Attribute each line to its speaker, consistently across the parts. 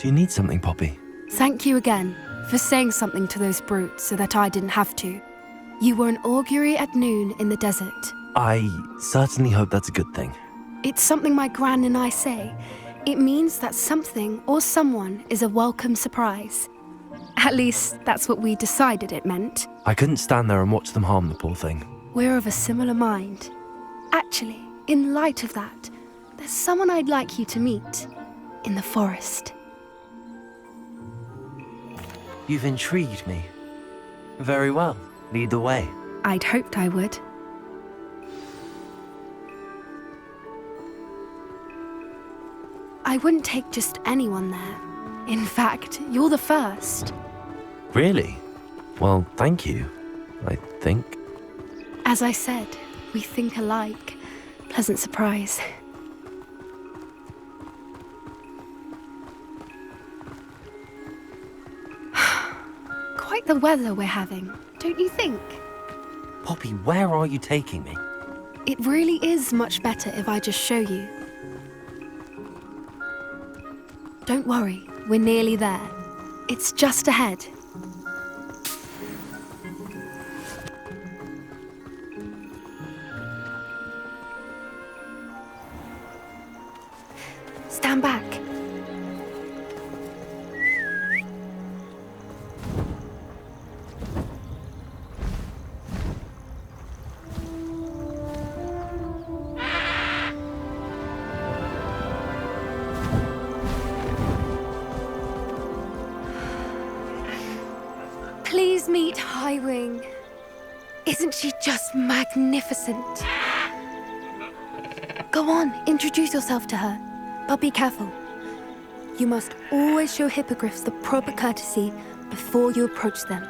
Speaker 1: Do you need something, Poppy?
Speaker 2: Thank you again for saying something to those brutes so that I didn't have to. You were an augury at noon in the desert.
Speaker 1: I certainly hope that's a good thing.
Speaker 2: It's something my gran and I say. It means that something or someone is a welcome surprise. At least, that's what we decided it meant.
Speaker 1: I couldn't stand there and watch them harm the poor thing.
Speaker 2: We're of a similar mind. Actually, in light of that, there's someone I'd like you to meet in the forest.
Speaker 1: You've intrigued me. Very well. Lead the way.
Speaker 2: I'd hoped I would. I wouldn't take just anyone there. In fact, you're the first.
Speaker 1: Really? Well, thank you, I think.
Speaker 2: As I said, we think alike. Pleasant surprise. Quite the weather we're having, don't you think?
Speaker 1: Poppy, where are you taking me?
Speaker 2: It really is much better if I just show you. Don't worry, we're nearly there. It's just ahead. Stand back. Please meet Highwing. Isn't she just magnificent? Go on, introduce yourself to her. But be careful. You must always show hippogriffs the proper courtesy before you approach them.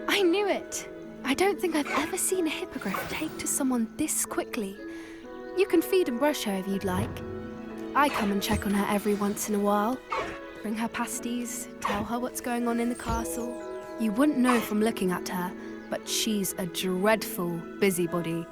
Speaker 2: I knew it! I don't think I've ever seen a hippogriff take to someone this quickly. You can feed and brush her if you'd like. I come and check on her every once in a while. Bring her pasties, tell her what's going on in the castle. You wouldn't know from looking at her, but she's a dreadful busybody.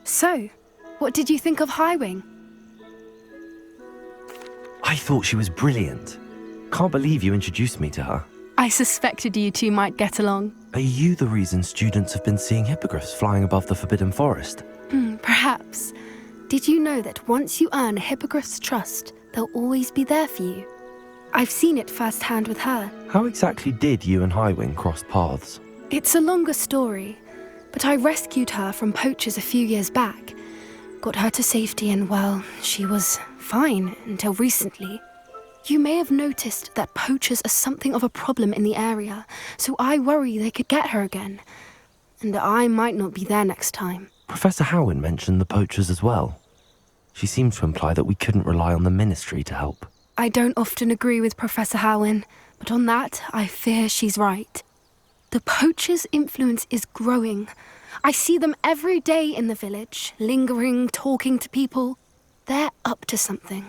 Speaker 2: So, what did you think of Highwing?
Speaker 1: I thought she was brilliant. Can't believe you introduced me to her.
Speaker 2: I suspected you two might get along.
Speaker 1: Are you the reason students have been seeing hippogriffs flying above the Forbidden Forest?
Speaker 2: Perhaps. Did you know that once you earn a hippogriff's trust, they'll always be there for you? I've seen it firsthand with her.
Speaker 1: How exactly did you and Highwing cross paths?
Speaker 2: It's a longer story, but I rescued her from poachers a few years back. Got her to safety and, well, she was fine until recently. You may have noticed that poachers are something of a problem in the area, so I worry they could get her again. And I might not be there next time.
Speaker 1: Professor Howen mentioned the poachers as well. She seemed to imply that we couldn't rely on the ministry to help.
Speaker 2: I don't often agree with Professor Howen, but on that, I fear she's right. The poachers' influence is growing. I see them every day in the village, lingering, talking to people. They're up to something.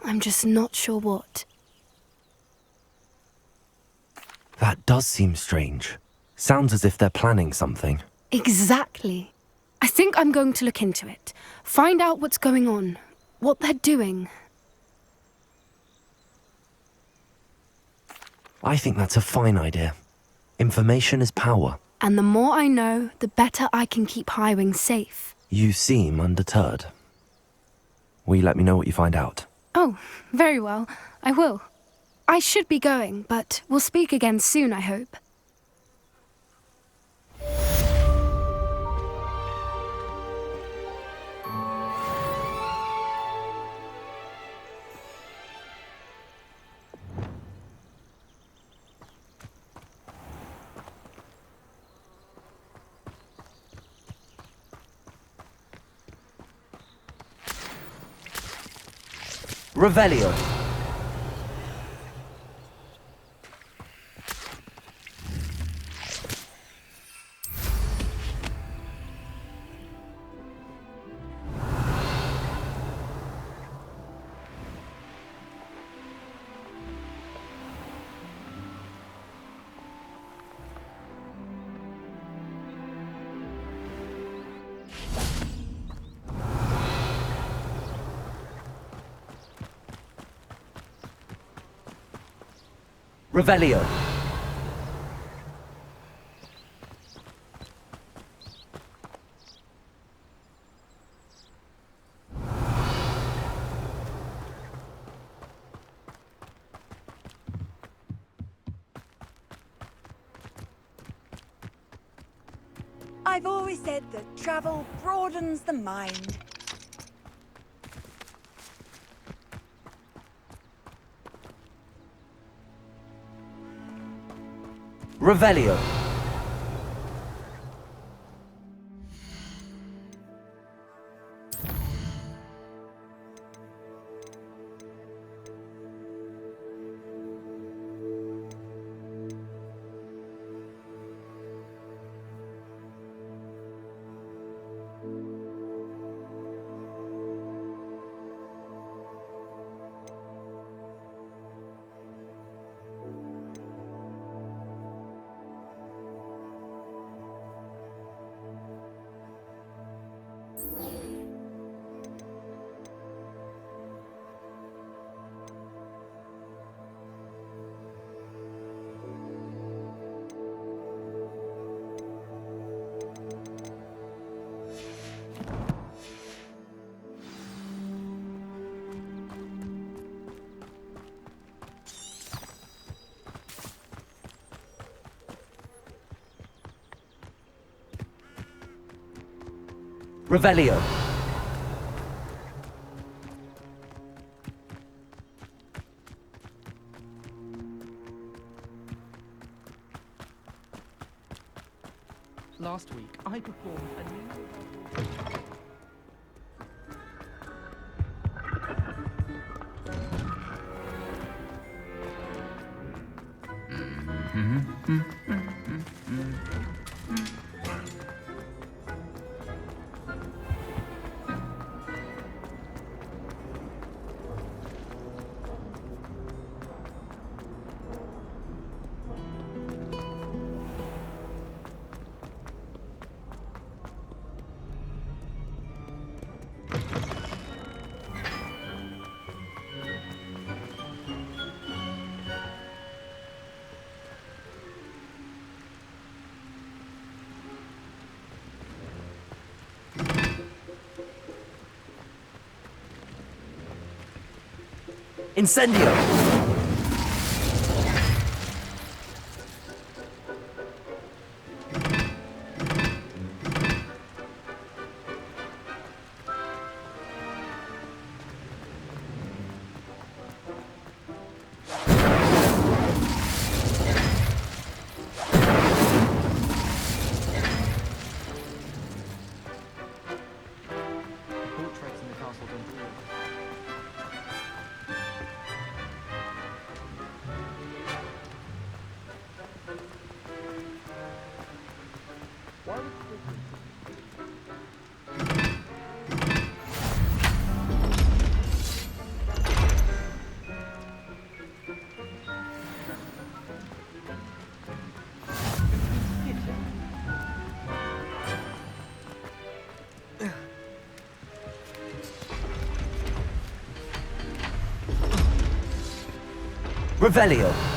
Speaker 2: I'm just not sure what.
Speaker 1: That does seem strange. Sounds as if they're planning something.
Speaker 2: Exactly. I think I'm going to look into it. Find out what's going on, what they're doing.
Speaker 1: I think that's a fine idea. Information is power.
Speaker 2: And the more I know, the better I can keep Highwing safe.
Speaker 1: You seem undeterred. Will you let me know what you find out?
Speaker 2: Oh, very well. I will. I should be going, but we'll speak again soon, I hope.
Speaker 3: Revelio. Revelio.
Speaker 4: I've always said that travel broadens the mind.
Speaker 3: Revelio. Revelio.
Speaker 5: Last week, I performed a new...
Speaker 3: Incendio.
Speaker 5: Portraits in the castle don't do it. Why would
Speaker 3: Revelio.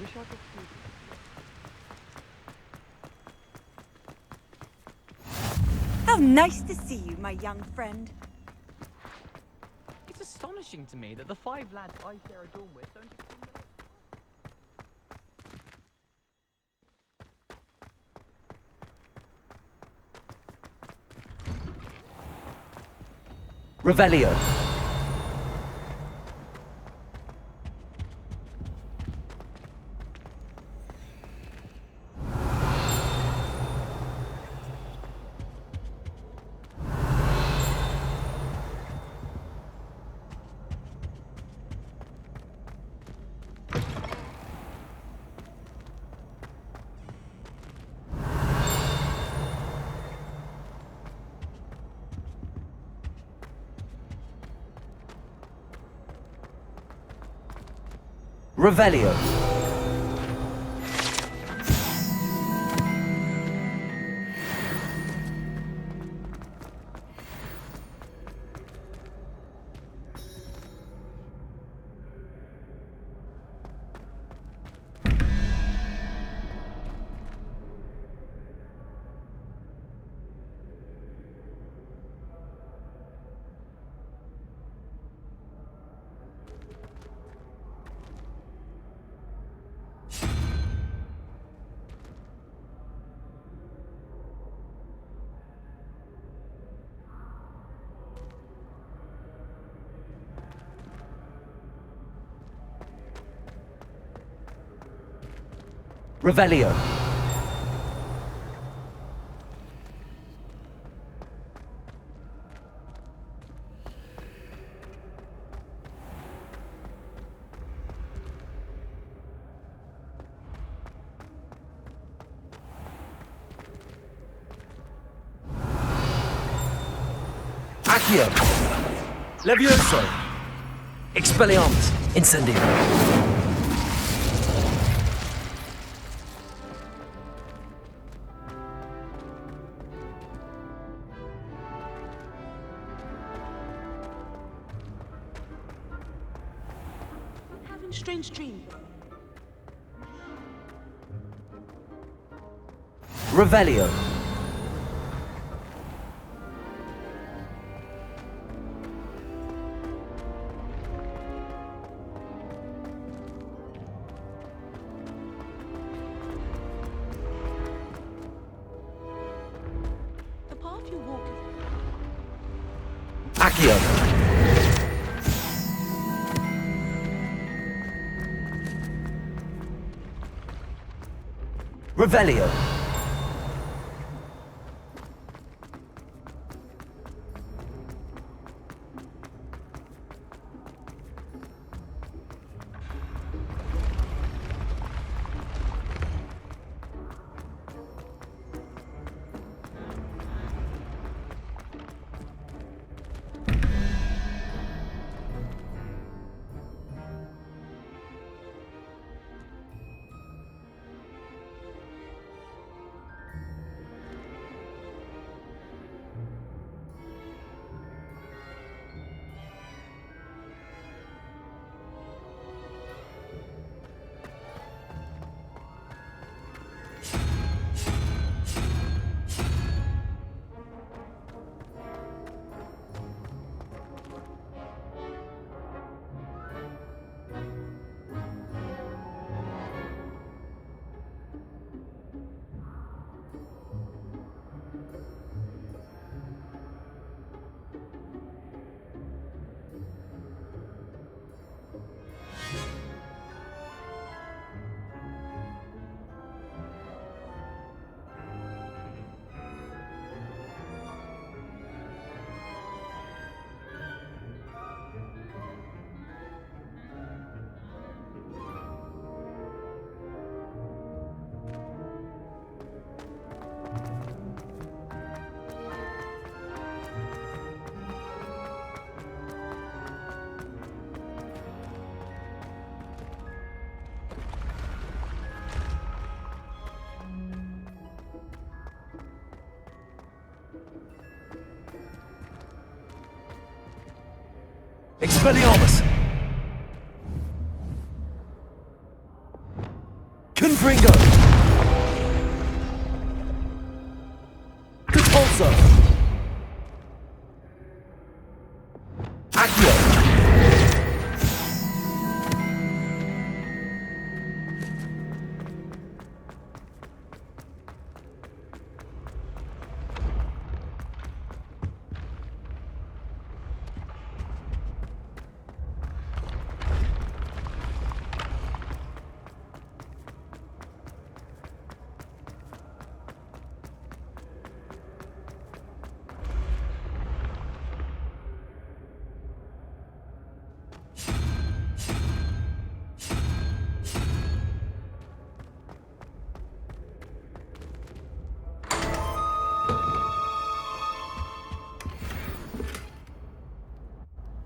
Speaker 5: wish I could see.
Speaker 4: Nice to see you, my young friend.
Speaker 5: It's astonishing to me that the 5 lads I share a dorm with don't discriminate.
Speaker 3: Revelio. Revelio. Revelio. Accio. Levioso. Expelliarmus. Incendio.
Speaker 6: Having strange dreams.
Speaker 3: Revelio.
Speaker 6: The path you walk is
Speaker 3: Accio. Revelio. Expelliarmus! Confringo! Repulsor! Accio.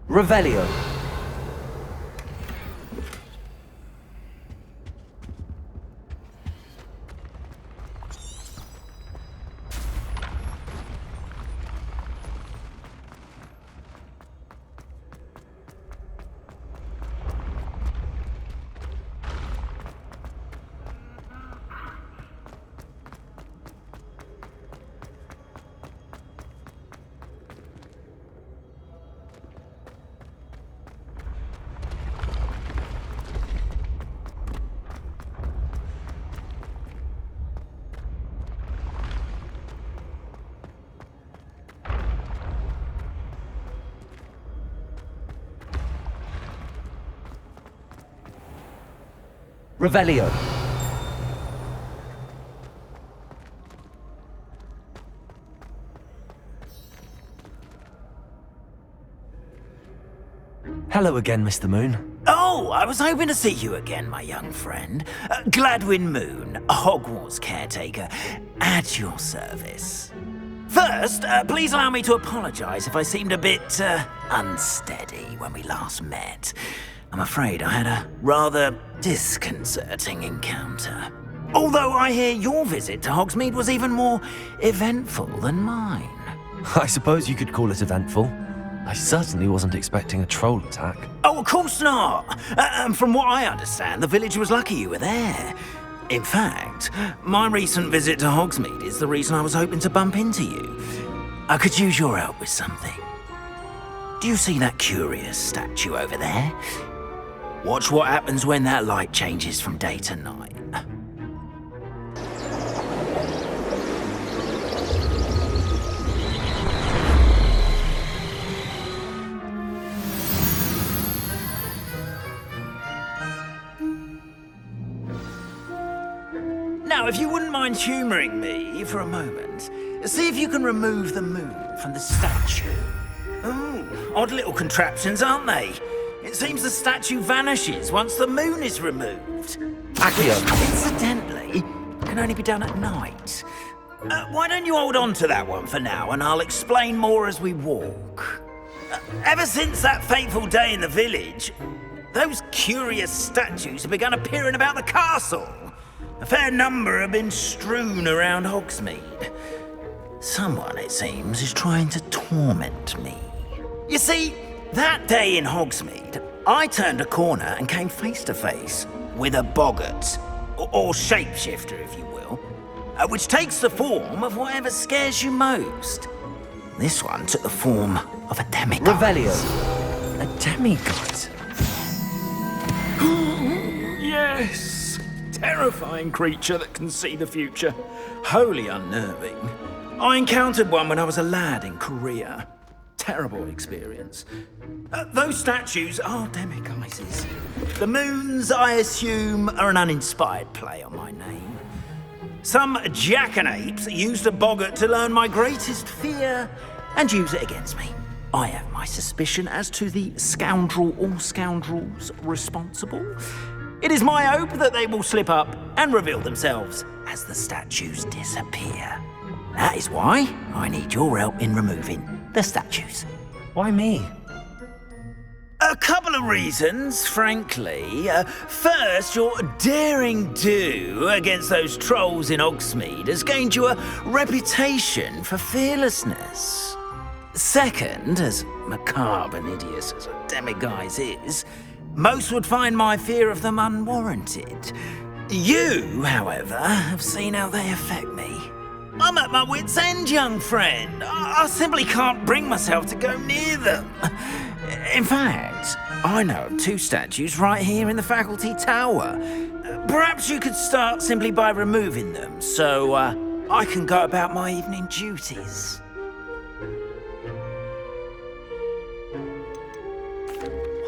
Speaker 3: Revelio. Revelio.
Speaker 1: Hello again, Mr. Moon.
Speaker 7: Oh, I was hoping to see you again, my young friend. Gladwin Moon, Hogwarts caretaker, at your service. First, please allow me to apologize if I seemed a bit unsteady when we last met. I'm afraid I had a rather disconcerting encounter. Although I hear your visit to Hogsmeade was even more eventful than mine.
Speaker 1: I suppose you could call it eventful. I certainly wasn't expecting a troll attack.
Speaker 7: Oh, of course not. From what I understand, the village was lucky you were there. In fact, my recent visit to Hogsmeade is the reason I was hoping to bump into you. I could use your help with something. Do you see that curious statue over there? Watch what happens when that light changes from day to night. Now, if you wouldn't mind humouring me for a moment, see if you can remove the moon from the statue. Ooh, odd little contraptions, aren't they? It seems the statue vanishes once the moon is removed.
Speaker 3: Accio.
Speaker 7: Incidentally, can only be done at night. Why don't you hold on to that one for now, and I'll explain more as we walk. Ever since that fateful day in the village, those curious statues have begun appearing about the castle. A fair number have been strewn around Hogsmeade. Someone, it seems, is trying to torment me. You see, that day in Hogsmeade, I turned a corner and came face to face with a boggart, or shapeshifter, if you will, which takes the form of whatever scares you most. This one took the form of a demigod.
Speaker 3: Revelio.
Speaker 1: A demigod?
Speaker 7: Yes! Terrifying creature that can see the future. Wholly unnerving. I encountered one when I was a lad in Korea. Terrible experience. Those statues are demiguises. The moons, I assume, are an uninspired play on my name. Some jackanapes used a boggart to learn my greatest fear and use it against me. I have my suspicion as to the scoundrel or scoundrels responsible. It is my hope that they will slip up and reveal themselves as the statues disappear. That is why I need your help in removing the statues.
Speaker 1: Why me?
Speaker 7: A couple of reasons, frankly. First, your daring do against those trolls in Hogsmeade has gained you a reputation for fearlessness. Second, as macabre and hideous as a demiguise is, most would find my fear of them unwarranted. You, however, have seen how they affect me. I'm at my wit's end, young friend. I simply can't bring myself to go near them. In fact, I know of 2 statues right here in the faculty tower. Perhaps you could start simply by removing them, so I can go about my evening duties.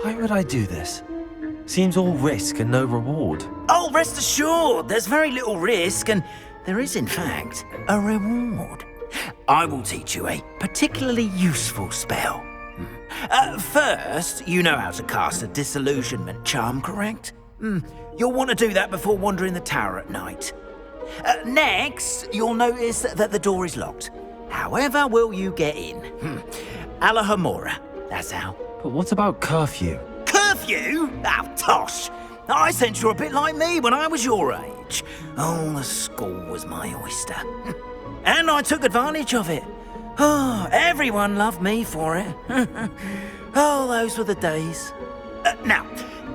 Speaker 1: Why would I do this? Seems all risk and no reward.
Speaker 7: Oh, rest assured, there's very little risk, and there is, in fact, a reward. I will teach you a particularly useful spell. First, you know how to cast a disillusionment charm, correct? You'll want to do that before wandering the tower at night. Next, you'll notice that the door is locked. However will you get in? Alahomora, that's how.
Speaker 1: But what about curfew?
Speaker 7: Curfew? Oh, tosh! I sense you're a bit like me when I was your age. Oh, the school was my oyster. And I took advantage of it. Oh, everyone loved me for it. Oh, those were the days. Now,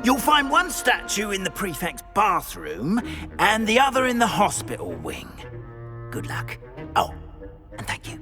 Speaker 7: you'll find one statue in the prefect's bathroom and the other in the hospital wing. Good luck. Oh, and thank you.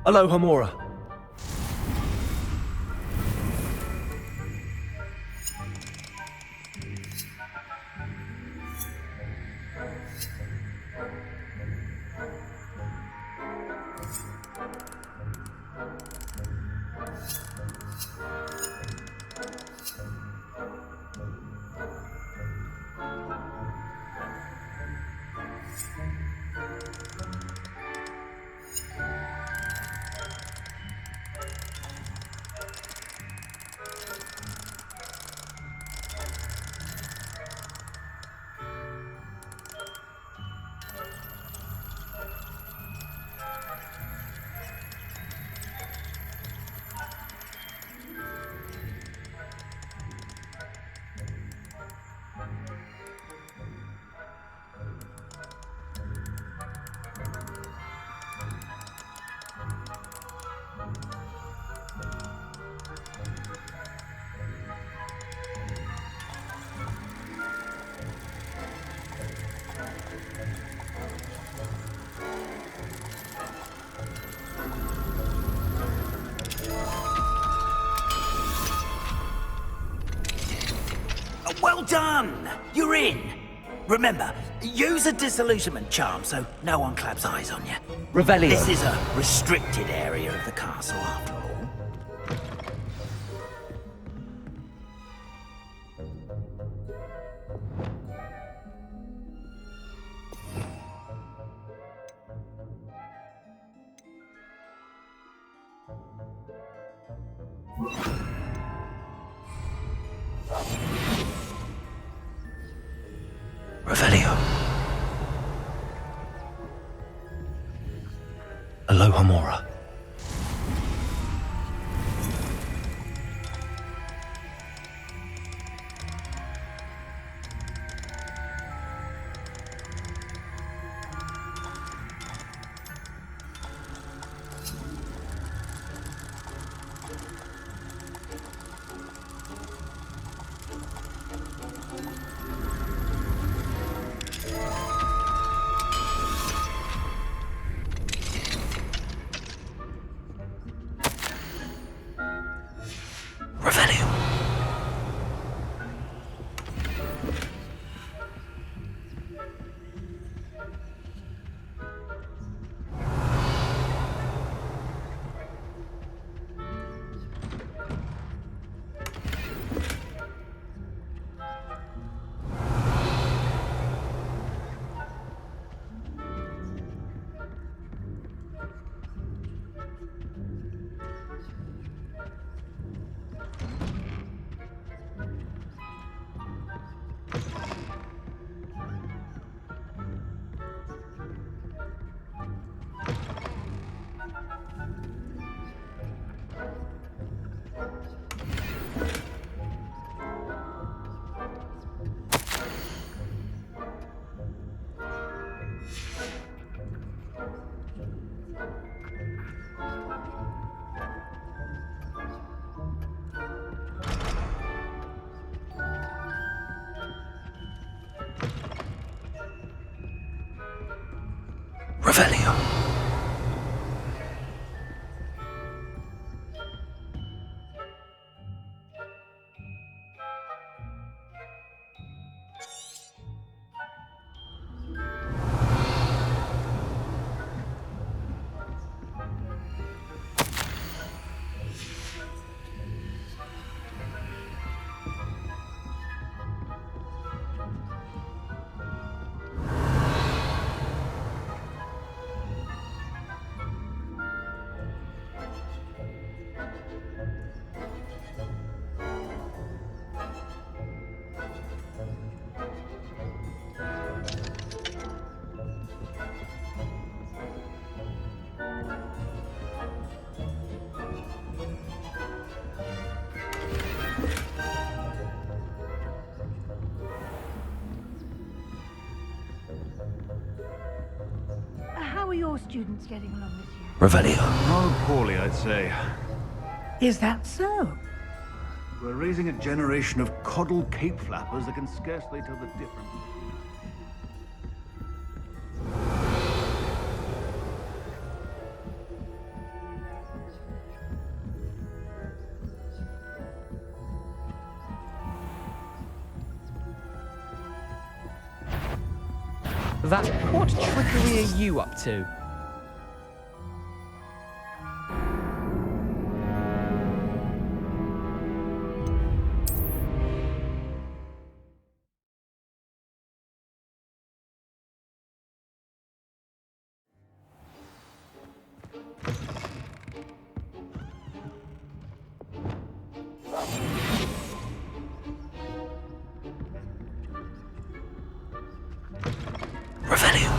Speaker 1: Alohomora.
Speaker 7: Well done! You're in! Remember, use a disillusionment charm so no one claps eyes on you.
Speaker 3: Revelio.
Speaker 7: This is a restricted area of the castle, after all.
Speaker 1: Revelio. Alohomora. Revelio.
Speaker 4: How are your students getting along this year?
Speaker 1: Revelio.
Speaker 8: Rather poorly, I'd say.
Speaker 4: Is that so?
Speaker 8: We're raising a generation of coddled cape flappers that can scarcely tell the difference.
Speaker 5: What trickery are you up to?
Speaker 1: Revelio.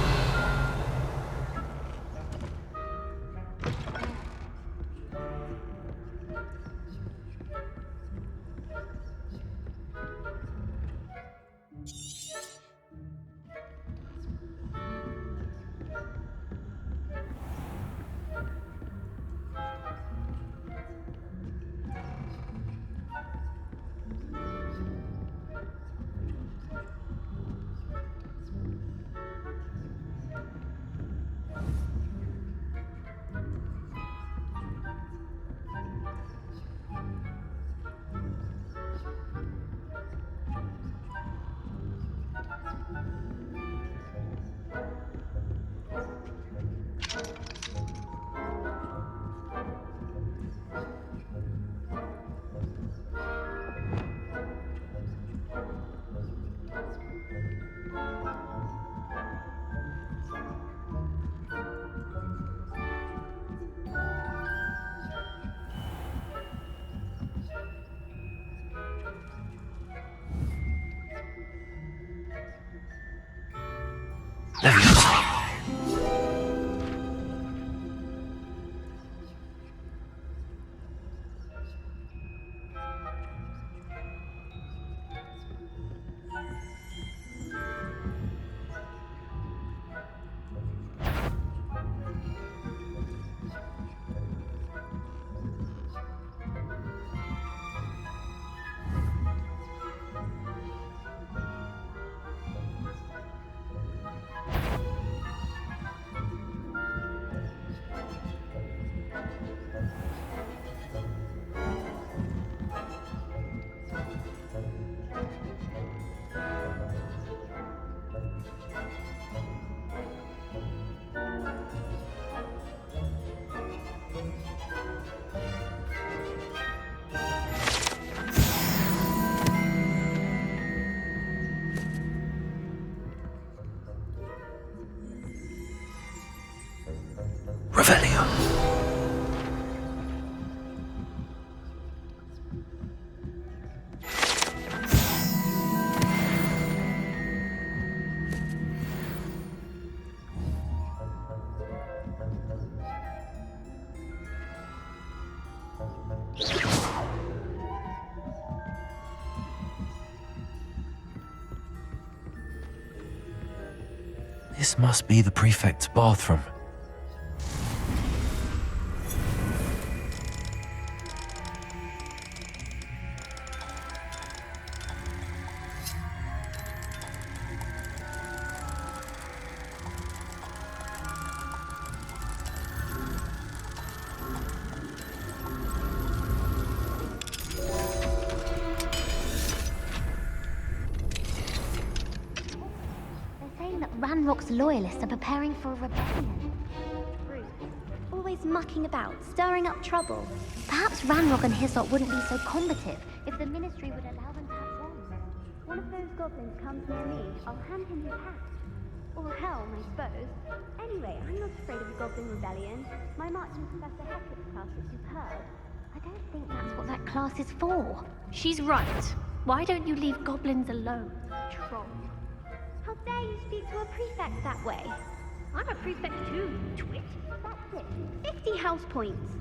Speaker 1: Leviosa. Revelio. This must be the prefect's bathroom.
Speaker 9: Ranrock's loyalists are preparing for a rebellion. Rude. Always mucking about, stirring up trouble. Perhaps Ranrock and his lot wouldn't be so combative if the Ministry would allow them to have wands. One of those goblins comes near me, I'll hand him his hat. Or helm, I suppose. Anyway, I'm not afraid of a goblin rebellion. My Marching Professor Hector's class that you've heard. I don't think that's what that class is for.
Speaker 10: She's right. Why don't you leave goblins alone, troll?
Speaker 9: How dare you speak to a prefect that way?
Speaker 10: I'm a prefect too, you twit.
Speaker 9: That's it. 50 house points.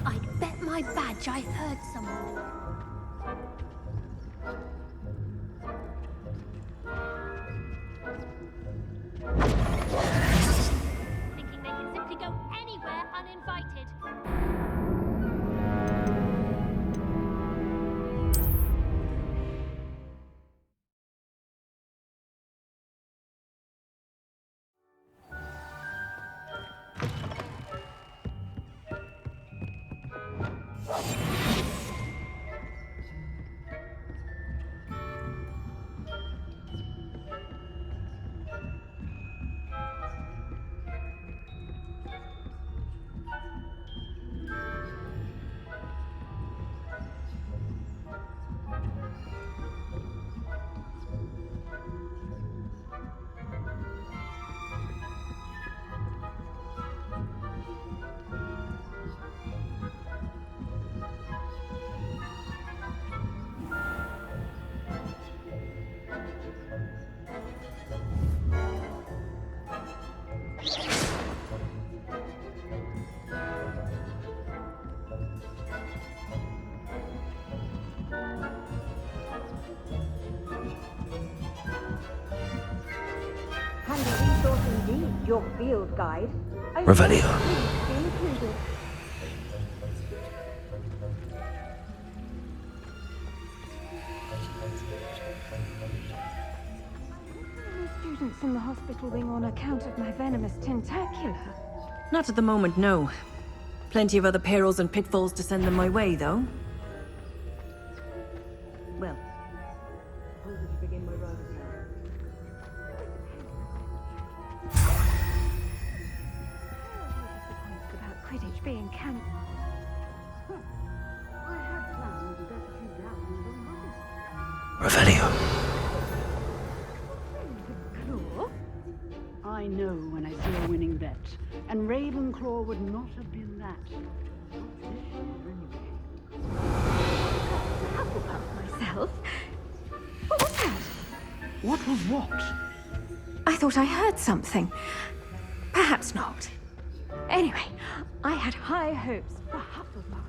Speaker 10: I'd bet my badge I heard someone. Thinking they can simply go anywhere uninvited.
Speaker 4: Your field guide.
Speaker 1: Revelio.
Speaker 11: Students in the hospital wing on account of my venomous tentacula.
Speaker 6: Not at the moment, no. Plenty of other perils and pitfalls to send them my way, though. Well, suppose we should begin my round now.
Speaker 11: About Quidditch being cancelled.
Speaker 4: I had planned to get a few rounds on
Speaker 1: Revelio.
Speaker 4: Claw? I know when I see a winning bet, and Ravenclaw would not have been that. Not this year, anyway.
Speaker 11: Hufflepuff myself. What was that?
Speaker 4: What was what?
Speaker 11: I thought I heard something. Perhaps not. Anyway, I had high hopes for Hufflepuff.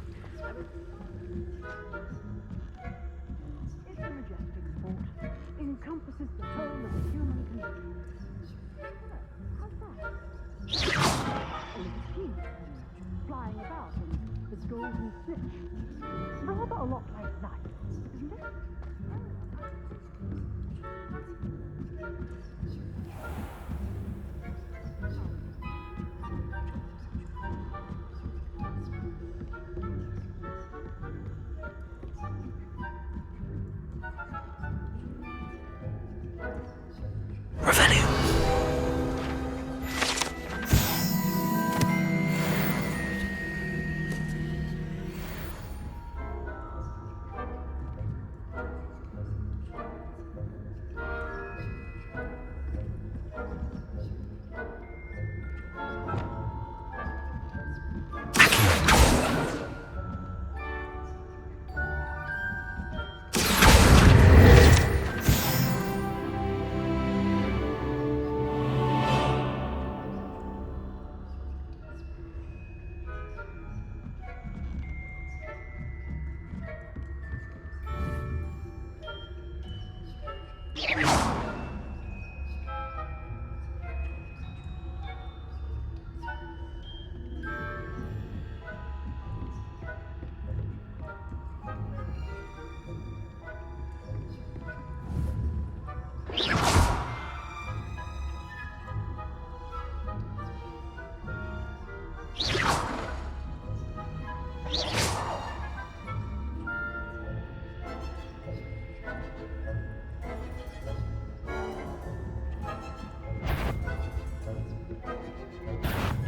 Speaker 4: It's a majestic sport. Encompasses the whole of the human condition. How's that? A little team flying about in this golden snitch. Rather a lot like life, isn't it?
Speaker 1: Revelio.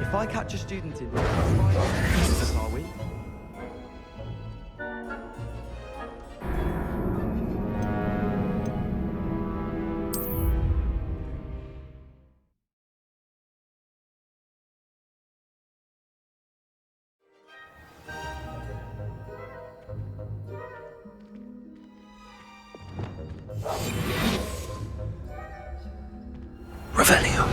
Speaker 5: If I catch a student in are we?
Speaker 7: Revelio.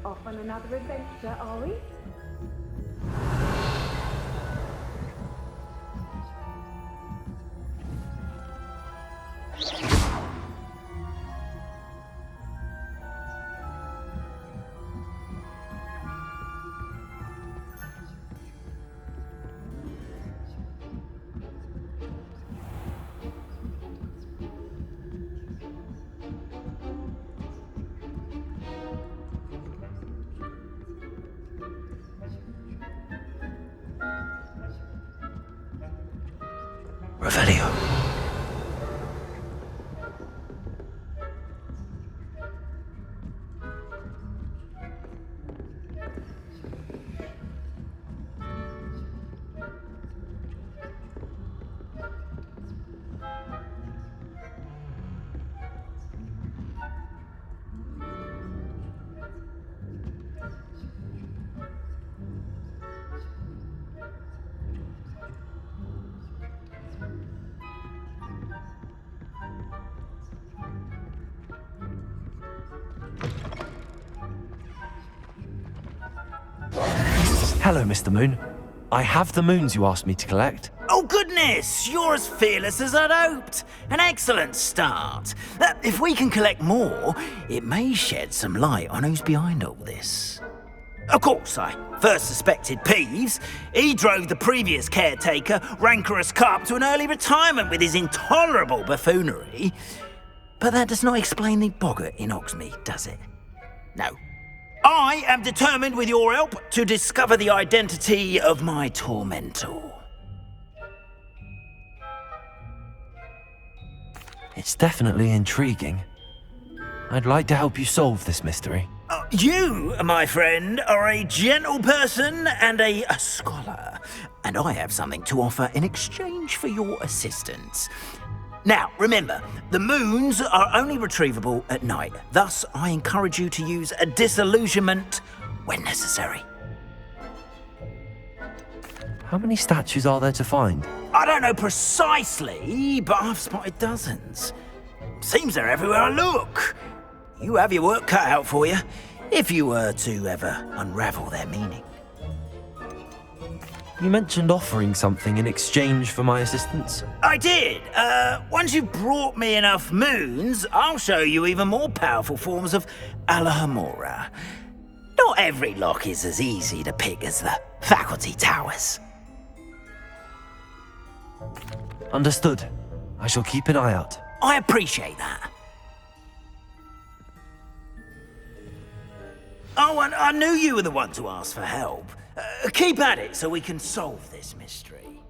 Speaker 4: Off on another adventure, are we?
Speaker 7: Revelio.
Speaker 1: Hello, Mr. Moon. I have the moons you asked me to collect.
Speaker 7: Oh, goodness! You're as fearless as I'd hoped. An excellent start. If we can collect more, it may shed some light on who's behind all this. Of course, I first suspected Peeves. He drove the previous caretaker, Rancorous Carp, to an early retirement with his intolerable buffoonery. But that does not explain the boggart in Hogsmeade, does it? No. I am determined, with your help, to discover the identity of my tormentor.
Speaker 1: It's definitely intriguing. I'd like to help you solve this mystery.
Speaker 7: You, my friend, are a gentle person and a scholar, and I have something to offer in exchange for your assistance. Now, remember, the moons are only retrievable at night. Thus, I encourage you to use a disillusionment when necessary.
Speaker 1: How many statues are there to find?
Speaker 7: I don't know precisely, but I've spotted dozens. Seems they're everywhere I look. You have your work cut out for you, if you were to ever unravel their meaning.
Speaker 1: You mentioned offering something in exchange for my assistance.
Speaker 7: I did. Once you've brought me enough moons, I'll show you even more powerful forms of Alahamora. Not every lock is as easy to pick as the faculty towers.
Speaker 1: Understood. I shall keep an eye out.
Speaker 7: I appreciate that. Oh, and I knew you were the one to ask for help. Keep at it so we can solve this mystery.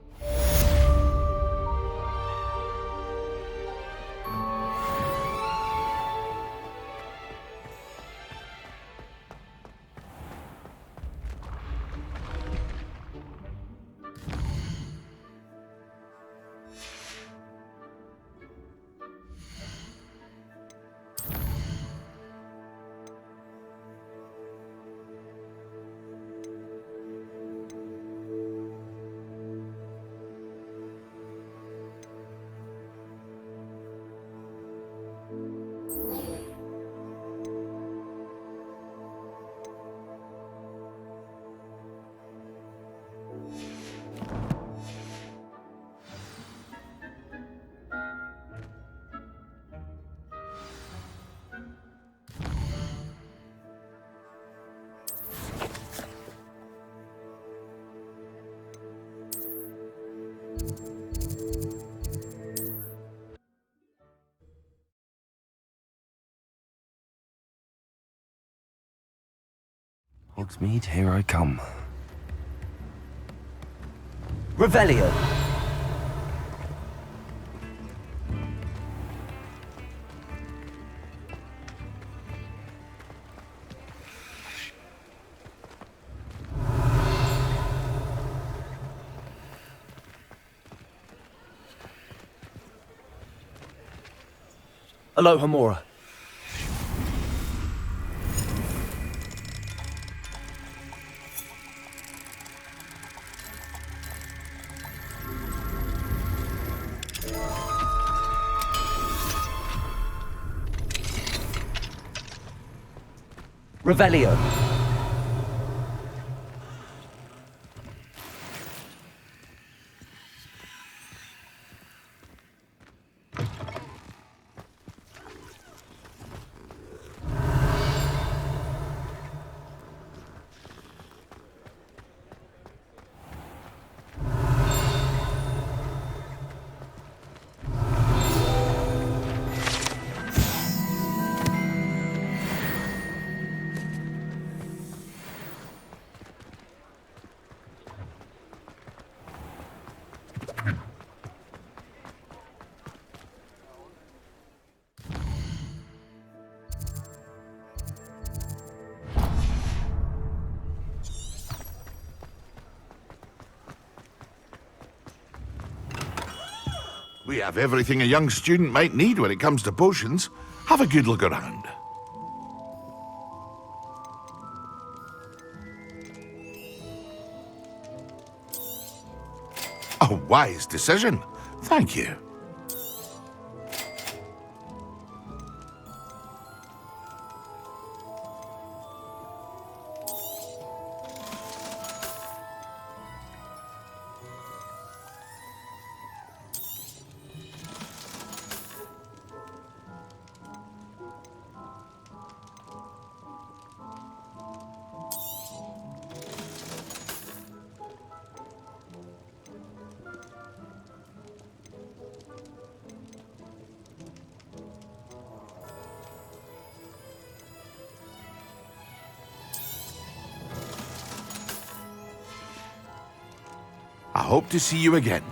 Speaker 1: Hogsmeade, here I come.
Speaker 3: Revelio.
Speaker 5: Aloha Mora.
Speaker 3: Revelio.
Speaker 12: We have everything a young student might need when it comes to potions. Have a good look around. A wise decision. Thank you. I hope to see you again.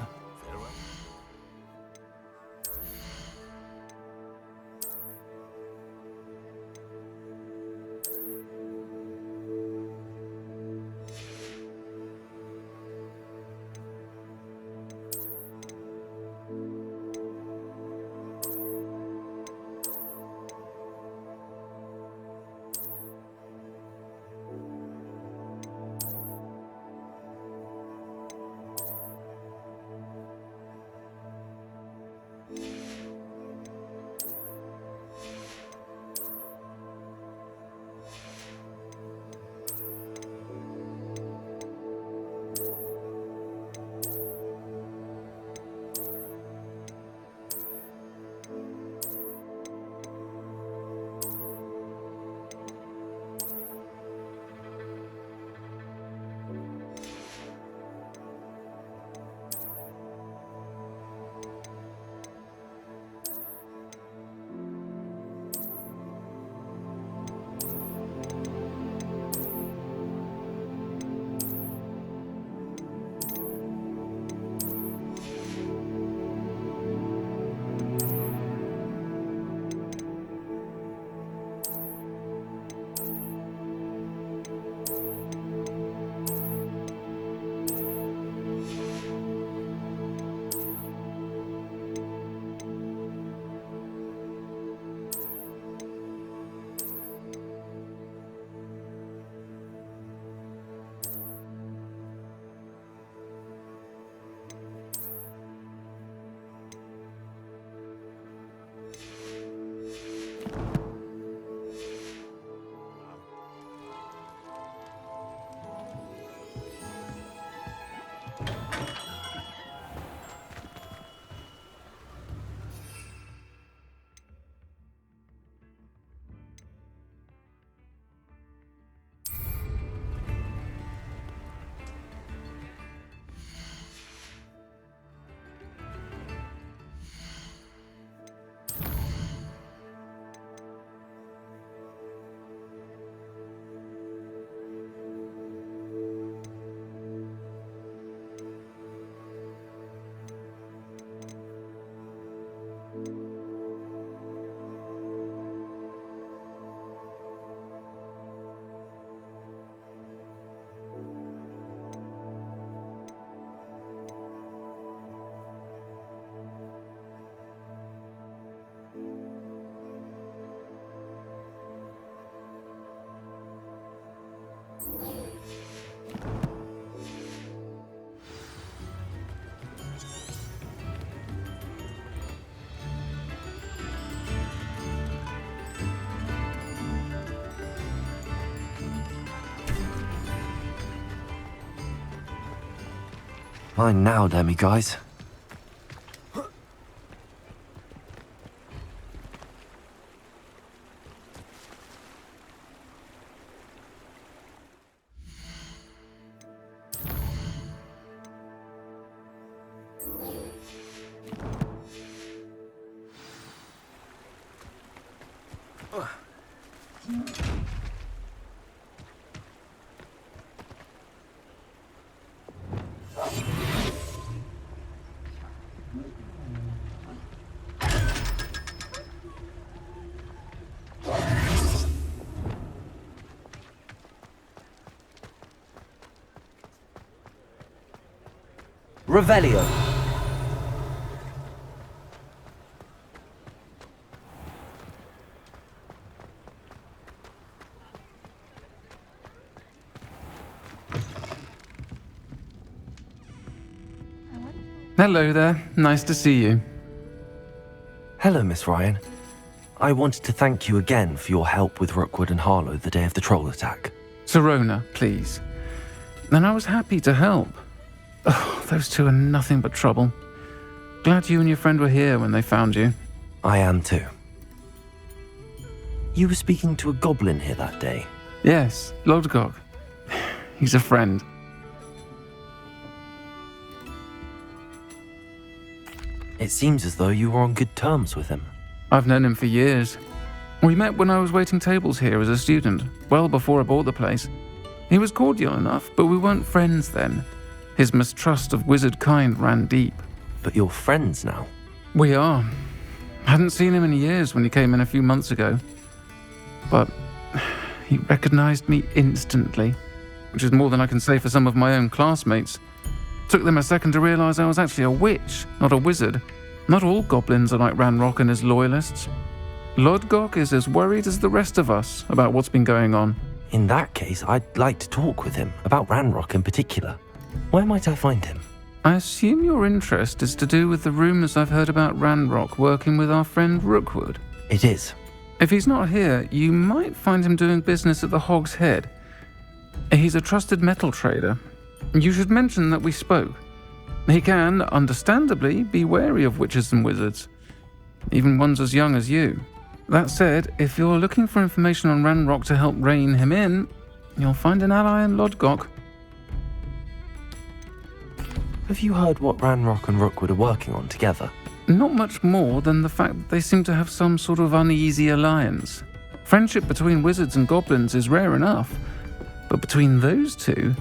Speaker 1: Mine now, Demi guys.
Speaker 3: Revelio.
Speaker 13: Hello there. Nice to see you.
Speaker 1: Hello, Miss Ryan. I wanted to thank you again for your help with Rookwood and Harlow the day of the troll attack.
Speaker 13: Sirona, please. And I was happy to help. Oh, those two are nothing but trouble. Glad you and your friend were here when they found you.
Speaker 1: I am too. You were speaking to a goblin here that day?
Speaker 13: Yes, Lodgok. He's a friend.
Speaker 1: It seems as though you were on good terms with him.
Speaker 13: I've known him for years. We met when I was waiting tables here as a student, well before I bought the place. He was cordial enough, but we weren't friends then. His mistrust of wizard kind ran deep.
Speaker 1: But you're friends now?
Speaker 13: We are. Hadn't seen him in years when he came in a few months ago. But he recognized me instantly, which is more than I can say for some of my own classmates. Took them a second to realize I was actually a witch, not a wizard. Not all goblins are like Ranrock and his loyalists. Lodgok is as worried as the rest of us about what's been going on.
Speaker 1: In that case, I'd like to talk with him, about Ranrock in particular. Where might I find him?
Speaker 13: I assume your interest is to do with the rumors I've heard about Ranrock working with our friend Rookwood.
Speaker 1: It is.
Speaker 13: If he's not here, you might find him doing business at the Hog's Head. He's a trusted metal trader. You should mention that we spoke. He can, understandably, be wary of witches and wizards, even ones as young as you. That said, if you're looking for information on Ranrock to help rein him in, you'll find an ally in Lodgok.
Speaker 1: Have you heard what Ranrock and Rookwood are working on together?
Speaker 13: Not much more than the fact that they seem to have some sort of uneasy alliance. Friendship between wizards and goblins is rare enough, but between those two,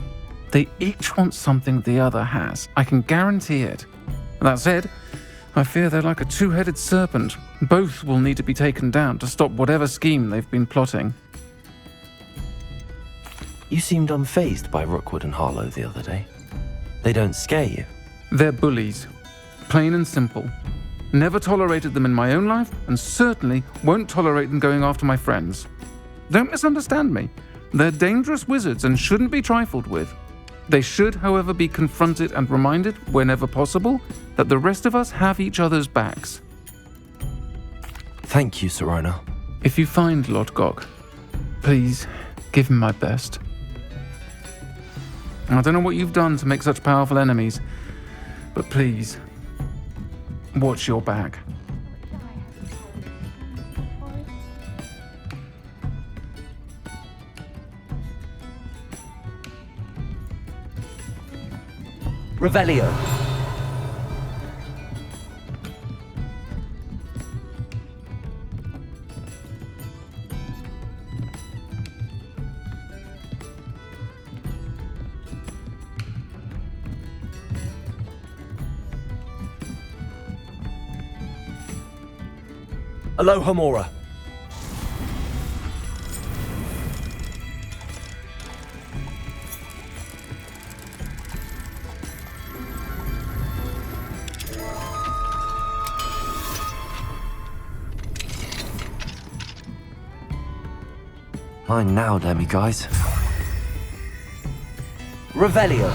Speaker 13: they each want something the other has. I can guarantee it. That said, I fear they're like a two-headed serpent. Both will need to be taken down to stop whatever scheme they've been plotting.
Speaker 1: You seemed unfazed by Rookwood and Harlow the other day. They don't scare you?
Speaker 13: They're bullies. Plain and simple. Never tolerated them in my own life, and certainly won't tolerate them going after my friends. Don't misunderstand me. They're dangerous wizards and shouldn't be trifled with. They should, however, be confronted and reminded, whenever possible, that the rest of us have each other's backs.
Speaker 1: Thank you, Sirona.
Speaker 13: If you find Lodgok, please give him my best. I don't know what you've done to make such powerful enemies, but please, watch your back.
Speaker 3: Revelio. Alohomora.
Speaker 1: Mine now, Demi guys.
Speaker 3: Revelio.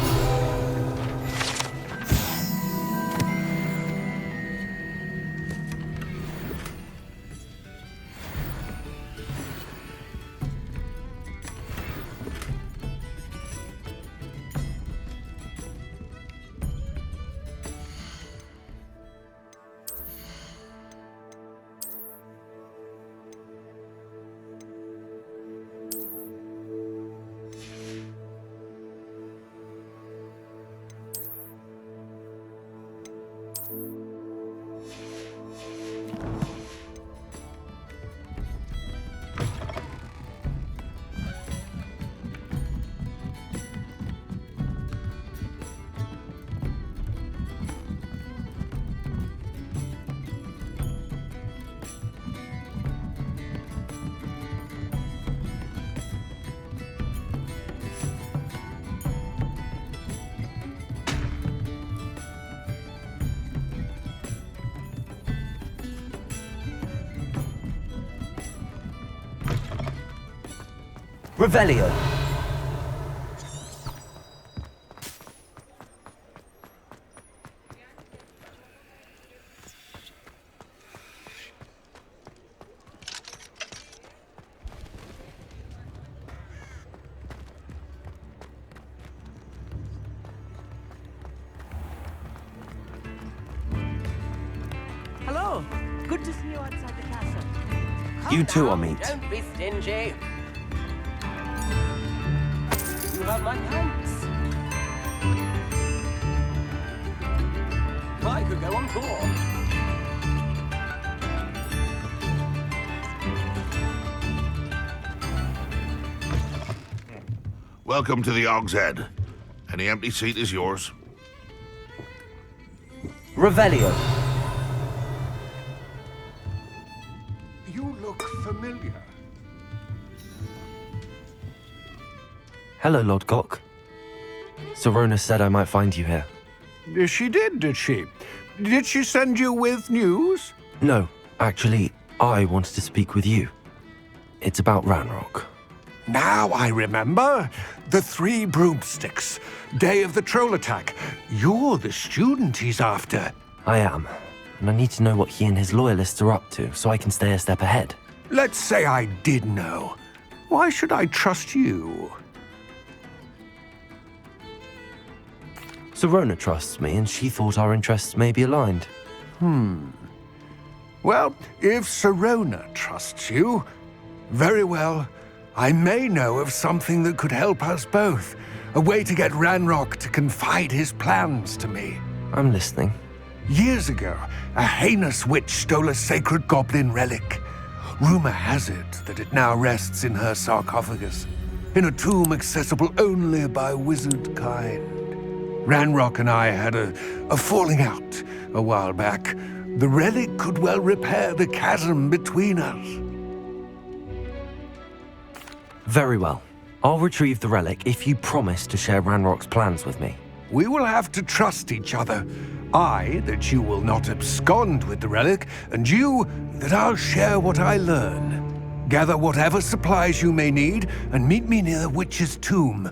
Speaker 3: Revelio.
Speaker 14: Hello. Good to see you outside the castle.
Speaker 1: You too, Amit.
Speaker 3: Don't be stingy. You have my thanks. I could go on tour.
Speaker 12: Welcome to the Og's Head. Any empty seat is yours.
Speaker 3: Revelio.
Speaker 8: You look familiar.
Speaker 1: Hello, Lord Gok. Serona said I might find you here.
Speaker 8: She did she? Did she send you with news?
Speaker 1: No, actually, I wanted to speak with you. It's about Ranrock.
Speaker 8: Now I remember. The 3 broomsticks. Day of the troll attack. You're the student he's after.
Speaker 1: I am, and I need to know what he and his loyalists are up to so I can stay a step ahead.
Speaker 8: Let's say I did know. Why should I trust you?
Speaker 1: Serona trusts me, and she thought our interests may be aligned.
Speaker 8: Well, if Serona trusts you, very well. I may know of something that could help us both. A way to get Ranrock to confide his plans to me.
Speaker 1: I'm listening.
Speaker 8: Years ago, a heinous witch stole a sacred goblin relic. Rumor has it that it now rests in her sarcophagus, in a tomb accessible only by wizard kind. Ranrock and I had a falling out a while back. The relic could well repair the chasm between us.
Speaker 1: Very well. I'll retrieve the relic if you promise to share Ranrock's plans with me.
Speaker 8: We will have to trust each other. I, that you will not abscond with the relic, and you, that I'll share what I learn. Gather whatever supplies you may need, and meet me near the witch's tomb.